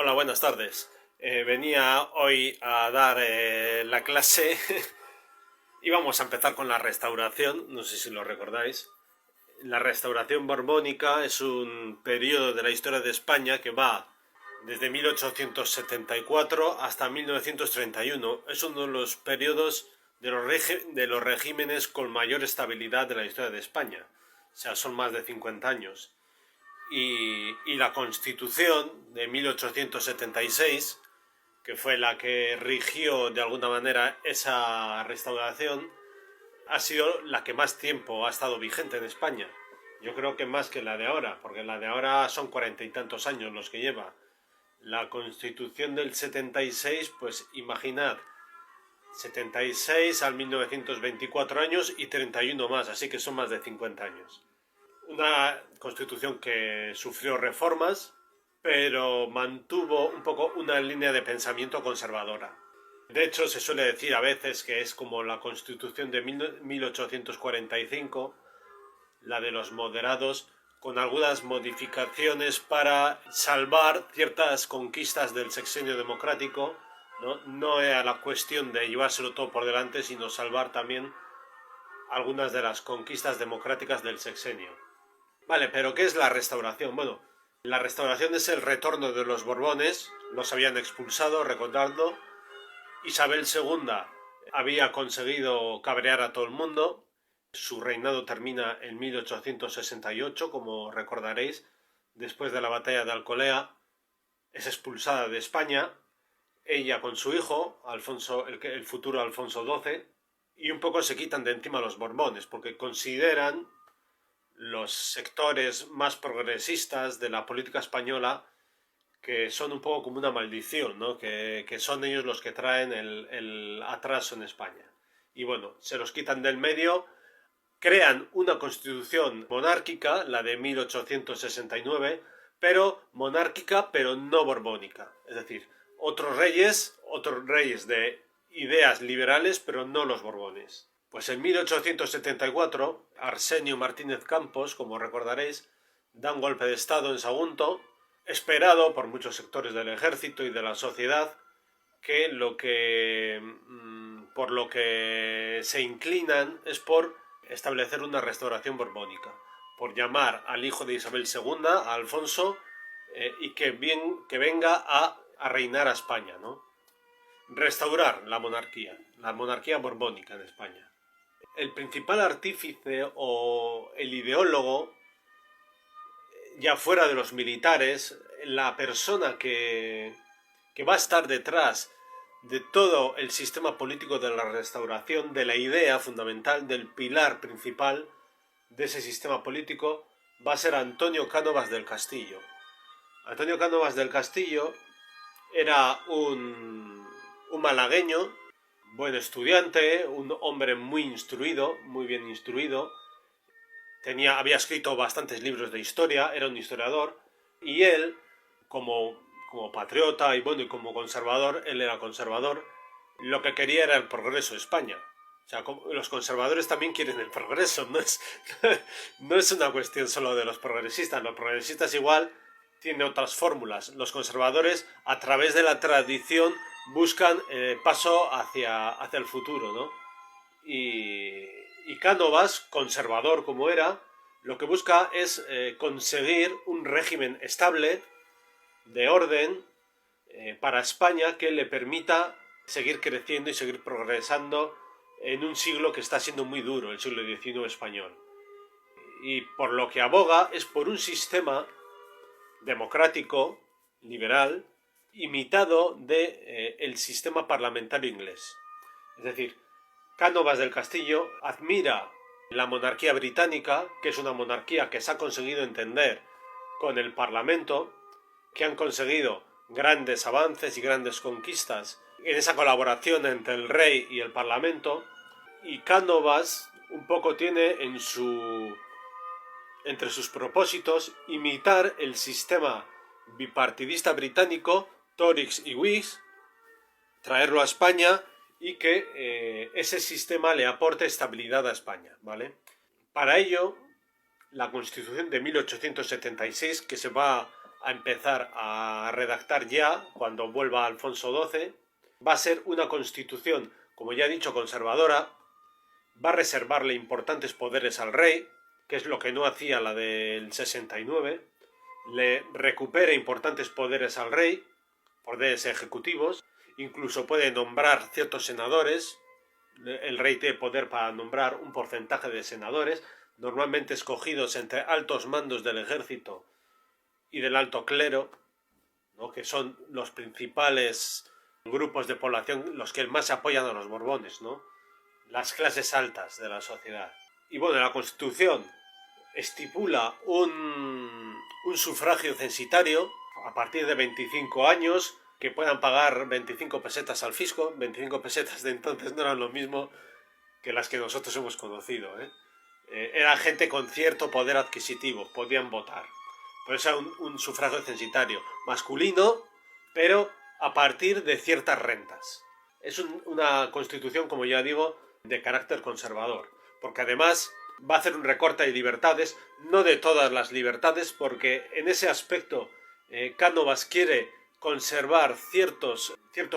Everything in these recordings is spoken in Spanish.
Hola, buenas tardes. Venía hoy a dar la clase y vamos a empezar con la restauración, no sé si lo recordáis. La restauración borbónica es un periodo de la historia de España que va desde 1874 hasta 1931. Es uno de los periodos de los regímenes con mayor estabilidad de la historia de España. O sea, son más de 50 años. Y la Constitución de 1876, que fue la que rigió de alguna manera esa restauración, ha sido la que más tiempo ha estado vigente en España. Yo creo que más que la de ahora, porque la de ahora son 40 y tantos años los que lleva. La Constitución del 76, pues imaginad, 76 al 1924 años y 31 más, así que son más de 50 años. Una constitución que sufrió reformas, pero mantuvo un poco una línea de pensamiento conservadora. De hecho, se suele decir a veces que es como la constitución de 1845, la de los moderados, con algunas modificaciones para salvar ciertas conquistas del sexenio democrático. No era la cuestión de llevárselo todo por delante, sino salvar también algunas de las conquistas democráticas del sexenio. Vale, pero ¿qué es la restauración? Bueno, la restauración es el retorno de los Borbones, los habían expulsado, recordadlo. Isabel II había conseguido cabrear a todo el mundo. Su reinado termina en 1868, como recordaréis, después de la batalla de Alcolea. Es expulsada de España, ella con su hijo, Alfonso, el futuro Alfonso XII, y un poco se quitan de encima los Borbones, porque consideran los sectores más progresistas de la política española que son un poco como una maldición, ¿no? Que son ellos los que traen el atraso en España. Y bueno, se los quitan del medio, crean una constitución monárquica, la de 1869, pero monárquica, pero no borbónica. Es decir, otros reyes de ideas liberales, pero no los Borbones. Pues en 1874, Arsenio Martínez Campos, como recordaréis, da un golpe de estado en Sagunto, esperado por muchos sectores del ejército y de la sociedad, por lo que se inclinan es por establecer una restauración borbónica, por llamar al hijo de Isabel II, a Alfonso, y que venga a reinar a España, ¿no? Restaurar la monarquía borbónica en España. El principal artífice o el ideólogo, ya fuera de los militares, la persona que va a estar detrás de todo el sistema político de la restauración, de la idea fundamental, del pilar principal de ese sistema político, va a ser Antonio Cánovas del Castillo. Antonio Cánovas del Castillo era un malagueño, buen estudiante, un hombre muy instruido, muy bien instruido. Había escrito bastantes libros de historia, era un historiador, y él, como patriota y bueno, y como conservador, él era conservador, lo que quería era el progreso de España. O sea, los conservadores también quieren el progreso, no es una cuestión solo de los progresistas igual tienen otras fórmulas. Los conservadores, a través de la tradición, buscan paso hacia el futuro, ¿no? Y Cánovas, conservador como era, lo que busca es conseguir un régimen estable, de orden, para España, que le permita seguir creciendo y seguir progresando en un siglo que está siendo muy duro, el siglo XIX español. Y por lo que aboga es por un sistema democrático, liberal, imitado del sistema parlamentario inglés. Es decir, Cánovas del Castillo admira la monarquía británica, que es una monarquía que se ha conseguido entender con el Parlamento, que han conseguido grandes avances y grandes conquistas en esa colaboración entre el rey y el Parlamento, y Cánovas un poco tiene entre sus propósitos imitar el sistema bipartidista británico, Tories y Whigs, traerlo a España y que ese sistema le aporte estabilidad a España, ¿vale? Para ello, la Constitución de 1876, que se va a empezar a redactar ya cuando vuelva Alfonso XII. Va a ser una constitución, como ya he dicho, conservadora. Va a reservarle importantes poderes al rey, que es lo que no hacía la del 69. Le recupera importantes poderes al rey, poderes ejecutivos. Incluso puede nombrar ciertos senadores. El rey tiene poder para nombrar un porcentaje de senadores, normalmente escogidos entre altos mandos del ejército y del alto clero, ¿no? Que son los principales grupos de población, los que más apoyan a los Borbones, ¿no? Las clases altas de la sociedad. Y bueno, la Constitución estipula un sufragio censitario a partir de 25 años, que puedan pagar 25 pesetas al fisco. 25 pesetas de entonces no eran lo mismo que las que nosotros hemos conocido, ¿eh? Era gente con cierto poder adquisitivo, podían votar. Por eso era un sufragio censitario masculino, pero a partir de ciertas rentas. Es una constitución, como ya digo, de carácter conservador, porque además va a hacer un recorte de libertades, no de todas las libertades, porque en ese aspecto Cánovas quiere conservar ciertos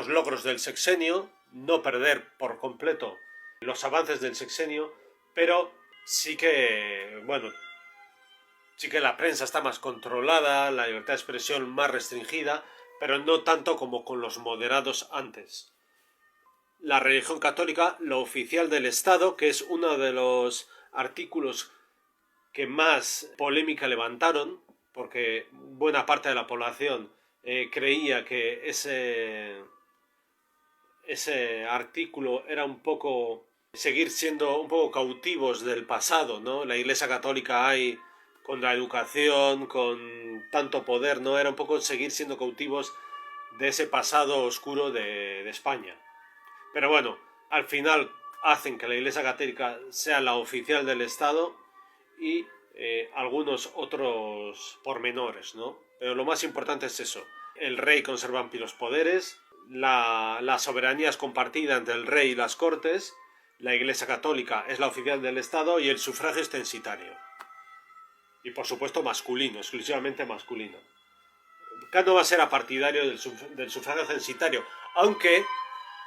logros del sexenio, no perder por completo los avances del sexenio, pero sí que, bueno, sí que la prensa está más controlada, la libertad de expresión más restringida, pero no tanto como con los moderados antes. La religión católica, lo oficial del Estado, que es uno de los artículos que más polémica levantaron, porque buena parte de la población creía que ese artículo era un poco seguir siendo un poco cautivos del pasado, ¿no? La Iglesia Católica hay con la educación, con tanto poder, ¿no? Era un poco seguir siendo cautivos de ese pasado oscuro de España. Pero bueno, al final hacen que la Iglesia Católica sea la oficial del Estado y algunos otros pormenores, ¿no? Pero lo más importante es eso. El rey conserva amplios poderes, la soberanía es compartida entre el rey y las cortes, la Iglesia Católica es la oficial del Estado y el sufragio es censitario. Y por supuesto masculino, exclusivamente masculino. Cánovas era partidario del sufragio censitario, aunque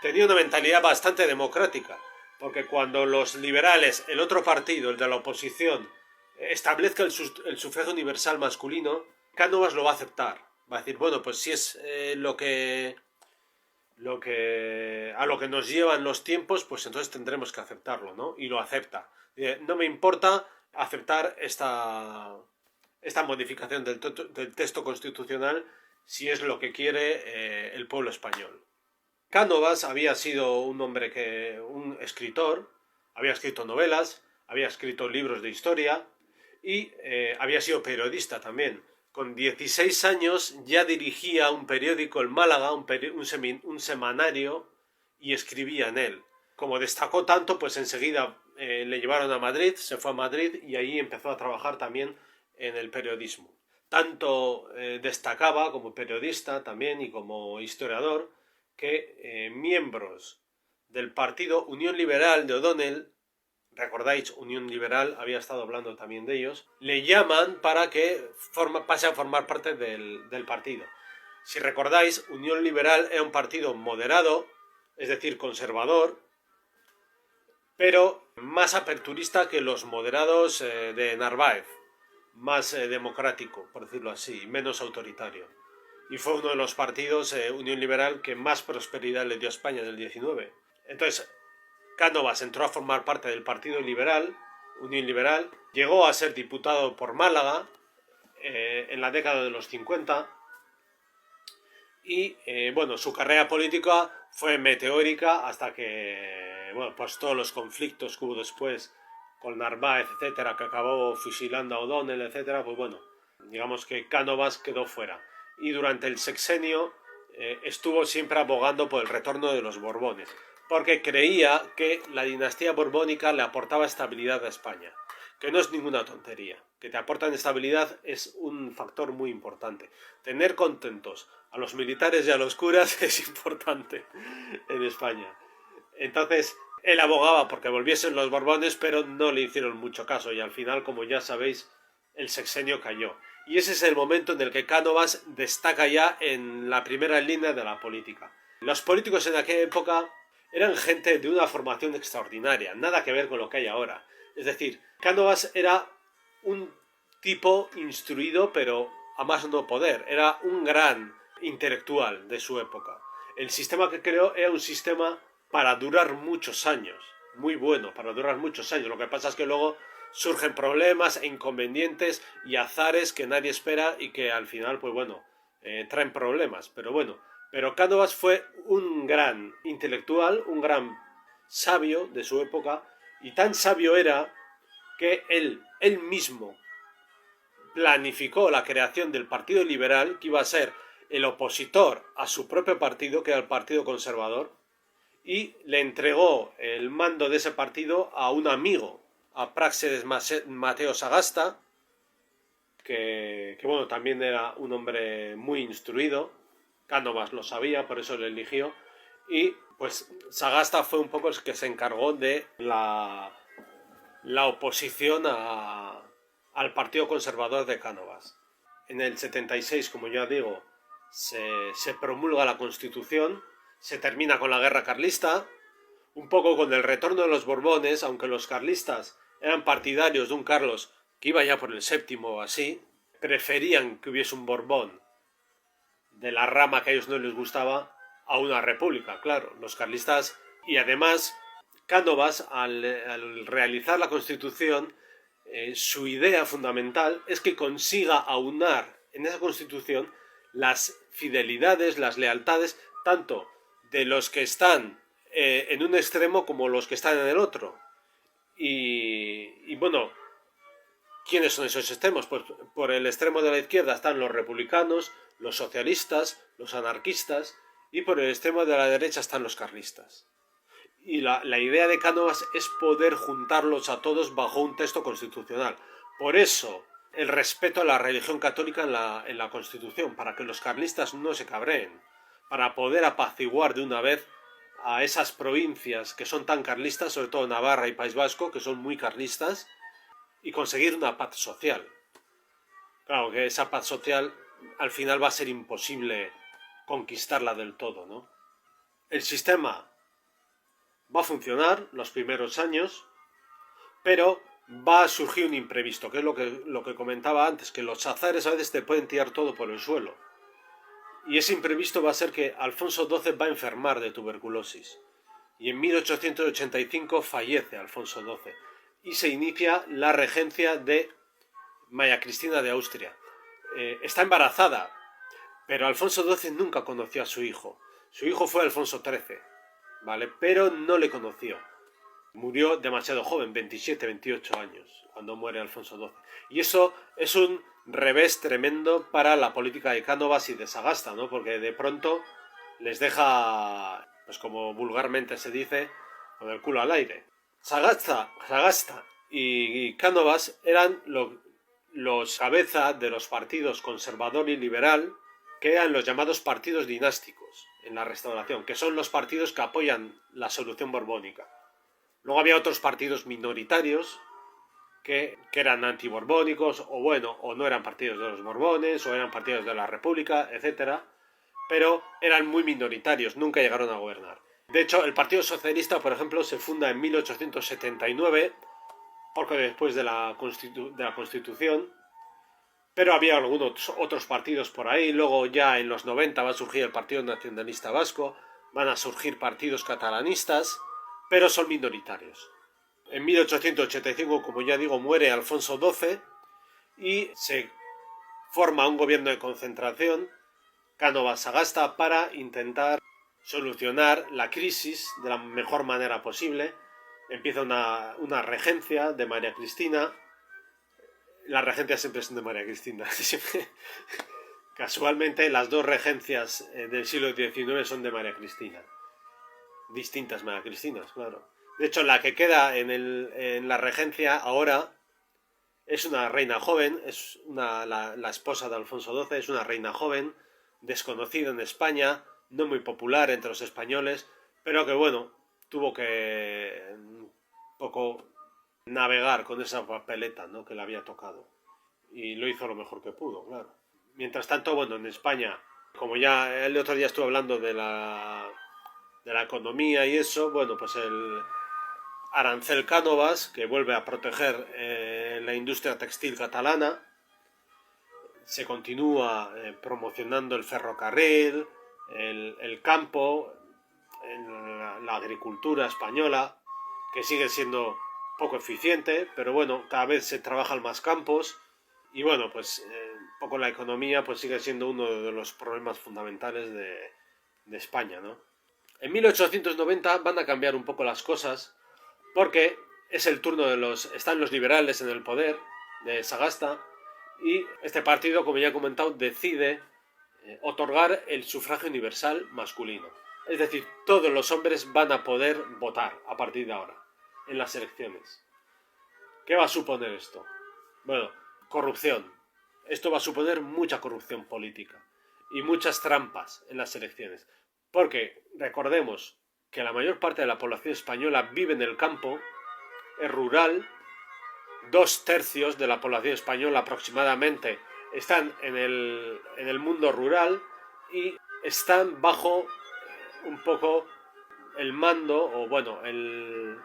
tenía una mentalidad bastante democrática, porque cuando los liberales, el otro partido, el de la oposición, establezca el sufragio universal masculino, Cánovas lo va a aceptar. Va a decir, bueno, pues si es a lo que nos llevan los tiempos, pues entonces tendremos que aceptarlo, ¿no? Y lo acepta. No me importa aceptar esta modificación del texto constitucional si es lo que quiere el pueblo español. Cánovas había sido un escritor, había escrito novelas, había escrito libros de historia y había sido periodista también. Con 16 años ya dirigía un periódico en Málaga, un semanario, y escribía en él. Como destacó tanto, pues enseguida le llevaron a Madrid, se fue a Madrid y ahí empezó a trabajar también en el periodismo. Tanto destacaba como periodista también y como historiador, que miembros del partido Unión Liberal de O'Donnell, recordáis, Unión Liberal, había estado hablando también de ellos, le llaman para que pase a formar parte del partido. Si recordáis, Unión Liberal era un partido moderado, es decir, conservador, pero más aperturista que los moderados de Narváez, más democrático, por decirlo así, menos autoritario. Y fue uno de los partidos, Unión Liberal, que más prosperidad le dio a España en el 19. Entonces, Cánovas entró a formar parte del Partido Liberal, Unión Liberal, llegó a ser diputado por Málaga en la década de los 50 y, bueno, su carrera política fue meteórica hasta que, bueno, pues todos los conflictos que hubo después con Narváez, etcétera, que acabó fusilando a O'Donnell, etcétera, pues bueno, digamos que Cánovas quedó fuera. Y durante el sexenio estuvo siempre abogando por el retorno de los Borbones, porque creía que la dinastía borbónica le aportaba estabilidad a España, que no es ninguna tontería, que te aportan estabilidad es un factor muy importante. Tener contentos a los militares y a los curas es importante en España. Entonces, él abogaba porque volviesen los Borbones, pero no le hicieron mucho caso y al final, como ya sabéis, el sexenio cayó. y ese es el momento en el que Cánovas destaca ya en la primera línea de la política. Los políticos en aquella época eran gente de una formación extraordinaria, nada que ver con lo que hay ahora. Es decir, Cánovas era un tipo instruido, pero a más no poder. Era un gran intelectual de su época. El sistema que creó era un sistema para durar muchos años. Muy bueno, para durar muchos años. Lo que pasa es que luego surgen problemas e inconvenientes y azares que nadie espera y que al final, pues bueno, traen problemas. Pero bueno, pero Cánovas fue un gran intelectual, un gran sabio de su época, y tan sabio era que él mismo planificó la creación del Partido Liberal, que iba a ser el opositor a su propio partido, que era el Partido Conservador, y le entregó el mando de ese partido a un amigo, a Práxedes Mateo Sagasta, que bueno, también era un hombre muy instruido. Cánovas lo sabía, por eso lo eligió, y pues Sagasta fue un poco el que se encargó de la oposición al Partido Conservador de Cánovas. En el 76, como ya digo, se promulga la Constitución, se termina con la guerra carlista, un poco con el retorno de los Borbones, aunque los carlistas eran partidarios de un Carlos que iba ya por el séptimo o así, preferían que hubiese un Borbón de la rama que a ellos no les gustaba a una república, claro, los carlistas. Y además, Cánovas, al realizar la Constitución, su idea fundamental es que consiga aunar en esa Constitución las fidelidades, las lealtades, tanto de los que están en un extremo como los que están en el otro. Y bueno, ¿quiénes son esos extremos? Pues por el extremo de la izquierda están los republicanos, los socialistas, los anarquistas, y por el extremo de la derecha están los carlistas. Y la idea de Cánovas es poder juntarlos a todos bajo un texto constitucional. Por eso, el respeto a la religión católica en la Constitución, para que los carlistas no se cabreen, para poder apaciguar de una vez a esas provincias que son tan carlistas, sobre todo Navarra y País Vasco, que son muy carlistas, y conseguir una paz social. Claro que esa paz social al final va a ser imposible conquistarla del todo, ¿no? El sistema va a funcionar los primeros años, pero va a surgir un imprevisto, que es lo que comentaba antes, que los azares a veces te pueden tirar todo por el suelo. Y ese imprevisto va a ser que Alfonso XII va a enfermar de tuberculosis. Y en 1885 fallece Alfonso XII. Y se inicia la regencia de María Cristina de Austria. Está embarazada, pero Alfonso XII nunca conoció a su hijo. Su hijo fue Alfonso XIII, ¿vale? Pero no le conoció. Murió demasiado joven, 27, 28 años, cuando muere Alfonso XII. Y eso es un revés tremendo para la política de Cánovas y de Sagasta, ¿no? Porque de pronto les deja, pues como vulgarmente se dice, con el culo al aire. Sagasta y Cánovas eran los cabeza de los partidos conservador y liberal, que eran los llamados partidos dinásticos en la Restauración, que son los partidos que apoyan la solución borbónica. Luego había otros partidos minoritarios que eran antiborbónicos, o bueno, o no eran partidos de los Borbones, o eran partidos de la República, etc. Pero eran muy minoritarios, nunca llegaron a gobernar. De hecho, el Partido Socialista, por ejemplo, se funda en 1879, poco después de la Constitución, pero había algunos otros partidos por ahí. Luego ya en los 90 va a surgir el Partido Nacionalista Vasco, van a surgir partidos catalanistas, pero son minoritarios. En 1885, como ya digo, muere Alfonso XII y se forma un gobierno de concentración, Cánovas-Sagasta, para intentar solucionar la crisis de la mejor manera posible. Empieza una regencia de María Cristina. Las regencias siempre son de María Cristina. Casualmente, las dos regencias del siglo XIX son de María Cristina. Distintas María Cristinas, claro. De hecho, la que queda en la regencia ahora es una reina joven, es la esposa de Alfonso XII, es una reina joven, desconocida en España, no muy popular entre los españoles, pero que bueno, tuvo que un poco navegar con esa papeleta, ¿no?, que le había tocado. y lo hizo lo mejor que pudo, claro. Mientras tanto, bueno, en España, como ya el otro día estuve hablando de la economía y eso, bueno, pues el arancel Cánovas, que vuelve a proteger la industria textil catalana, se continúa promocionando el ferrocarril, el campo, la agricultura española, que sigue siendo poco eficiente, pero bueno, cada vez se trabajan más campos y bueno, pues un poco la economía pues sigue siendo uno de los problemas fundamentales de España, ¿no? En 1890 van a cambiar un poco las cosas porque es el turno están los liberales en el poder de Sagasta y este partido, como ya he comentado, decide otorgar el sufragio universal masculino. Es decir, todos los hombres van a poder votar a partir de ahora en las elecciones. ¿Qué va a suponer esto? Bueno, corrupción. Esto va a suponer mucha corrupción política y muchas trampas en las elecciones. Porque recordemos que la mayor parte de la población española vive en el campo, es rural, 2/3 de la población española aproximadamente están en el mundo rural y están bajo un poco el mando, o bueno, el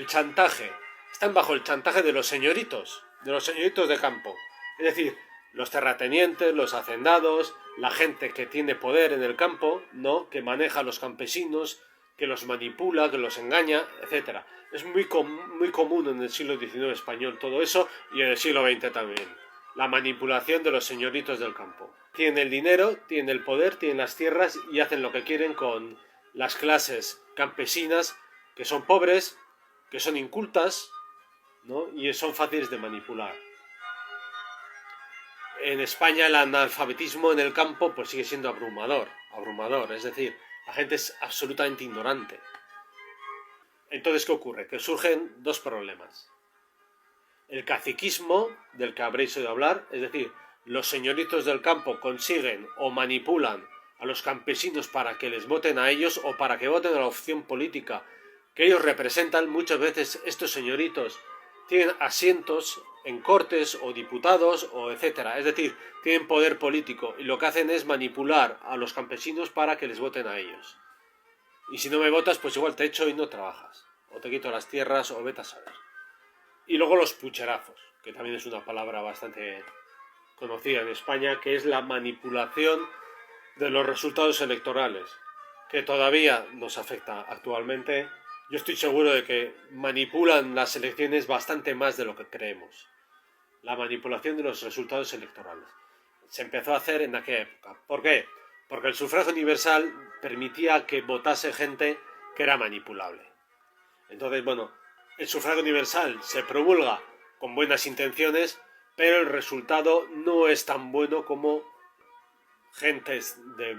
chantaje. Están bajo el chantaje de los señoritos de campo. Es decir, los terratenientes, los hacendados, la gente que tiene poder en el campo, ¿no? Que maneja a los campesinos, que los manipula, que los engaña, etcétera. Es muy común en el siglo XIX español todo eso y en el siglo XX también. La manipulación de los señoritos del campo. Tienen el dinero, tienen el poder, tienen las tierras y hacen lo que quieren con las clases campesinas que son pobres, que son incultas, ¿no? Y son fáciles de manipular. En España el analfabetismo en el campo pues sigue siendo abrumador, es decir, la gente es absolutamente ignorante. Entonces, ¿qué ocurre? Que surgen dos problemas. El caciquismo, del que habréis oído hablar, es decir, los señoritos del campo consiguen o manipulan a los campesinos para que les voten a ellos o para que voten a la opción política que ellos representan. Muchas veces estos señoritos tienen asientos en cortes o diputados o etcétera, es decir, tienen poder político y lo que hacen es manipular a los campesinos para que les voten a ellos. Y si no me votas, pues igual te echo y no trabajas, o te quito las tierras o vete a saber. Y luego los pucherazos, que también es una palabra bastante conocida en España, que es la manipulación de los resultados electorales, que todavía nos afecta actualmente. Yo estoy seguro de que manipulan las elecciones bastante más de lo que creemos. La manipulación de los resultados electorales. Se empezó a hacer en aquella época. ¿Por qué? Porque el sufragio universal permitía que votase gente que era manipulable. Entonces, bueno, el sufragio universal se promulga con buenas intenciones, pero el resultado no es tan bueno como gentes de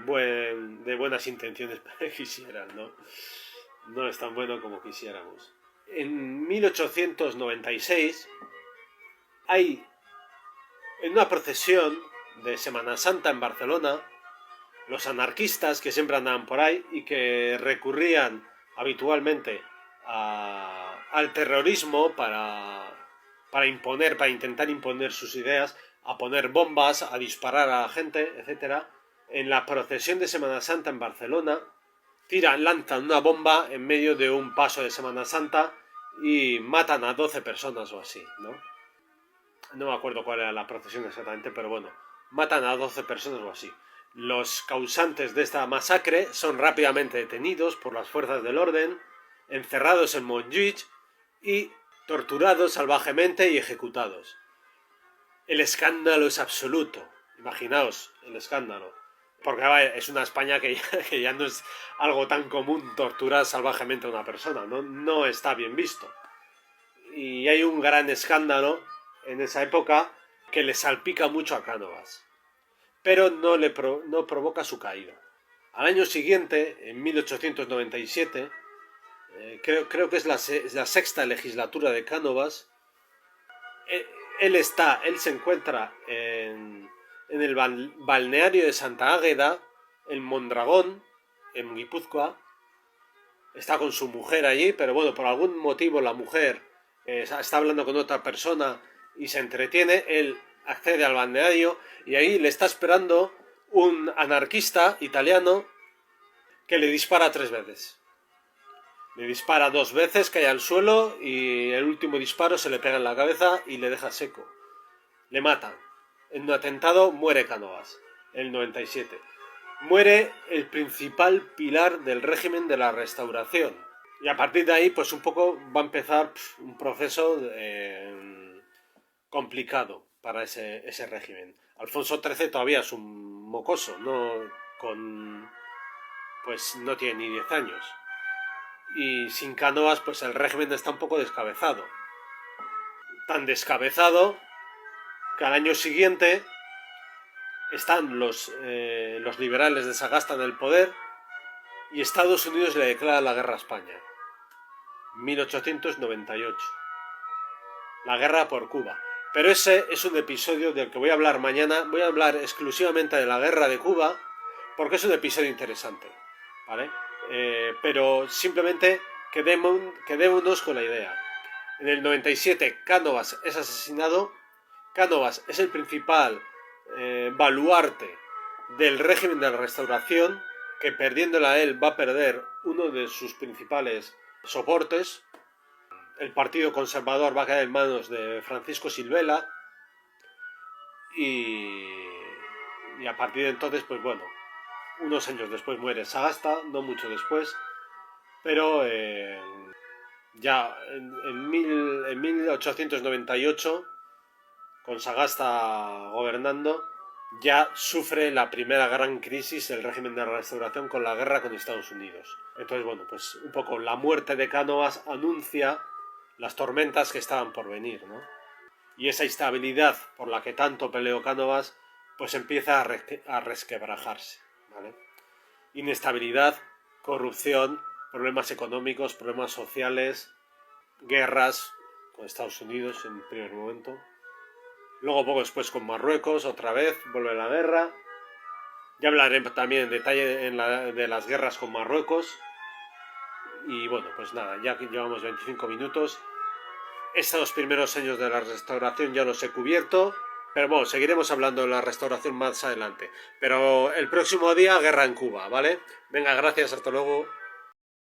buenas intenciones quisieran, ¿no? No es tan bueno como quisiéramos. En 1896 hay en una procesión de Semana Santa en Barcelona los anarquistas que siempre andaban por ahí y que recurrían habitualmente al terrorismo para intentar imponer sus ideas, a poner bombas, a disparar a la gente, etc. En la procesión de Semana Santa en Barcelona lanzan una bomba en medio de un paso de Semana Santa y matan a 12 personas o así, ¿no? No me acuerdo cuál era la procesión exactamente, pero bueno, matan a 12 personas o así. Los causantes de esta masacre son rápidamente detenidos por las fuerzas del orden, encerrados en Montjuïc y torturados salvajemente y ejecutados. El escándalo es absoluto. Imaginaos el escándalo. Porque es una España que ya no es algo tan común torturar salvajemente a una persona. No está bien visto. Y hay un gran escándalo en esa época que le salpica mucho a Cánovas. Pero no provoca su caída. Al año siguiente, en 1897, creo que es la sexta legislatura de Cánovas, él se encuentra en el balneario de Santa Águeda, en Mondragón, en Guipúzcoa. Está con su mujer allí, pero bueno, por algún motivo la mujer está hablando con otra persona y se entretiene, él accede al balneario y ahí le está esperando un anarquista italiano que le dispara 3 veces. Le dispara 2 veces, cae al suelo y el último disparo se le pega en la cabeza y le deja seco. Le matan. En un atentado muere Cánovas, en el 97. Muere el principal pilar del régimen de la Restauración. Y a partir de ahí, pues un poco va a empezar un proceso complicado para ese régimen. Alfonso XIII todavía es un mocoso, pues no tiene ni 10 años. Y sin Cánovas, pues el régimen está un poco descabezado. Tan descabezado que al año siguiente están los liberales de Sagasta en el poder y Estados Unidos le declara la guerra a España. 1898. La guerra por Cuba. Pero ese es un episodio del que voy a hablar mañana. Voy a hablar exclusivamente de la guerra de Cuba porque es un episodio interesante, ¿vale? Pero simplemente quedémonos con la idea. En el 97 Cánovas es asesinado. Cánovas es el principal baluarte del régimen de la Restauración, que perdiéndola a él va a perder uno de sus principales soportes. El Partido Conservador va a caer en manos de Francisco Silvela y a partir de entonces, pues bueno, unos años después muere Sagasta, no mucho después, pero ya en 1898, con Sagasta gobernando, ya sufre la primera gran crisis el régimen de la Restauración con la guerra con Estados Unidos. Entonces, bueno, pues un poco la muerte de Cánovas anuncia las tormentas que estaban por venir, ¿no? Y esa instabilidad por la que tanto peleó Cánovas, pues empieza a resquebrajarse, ¿vale? Inestabilidad, corrupción, problemas económicos, problemas sociales, guerras con Estados Unidos en primer momento. Luego poco después con Marruecos, otra vez, vuelve la guerra. Ya hablaré también en detalle de las guerras con Marruecos. Y bueno, pues nada, ya que llevamos 25 minutos. Estos primeros años de la restauración ya los he cubierto. Pero bueno, seguiremos hablando de la restauración más adelante. Pero el próximo día, guerra en Cuba, ¿vale? Venga, gracias, hasta luego.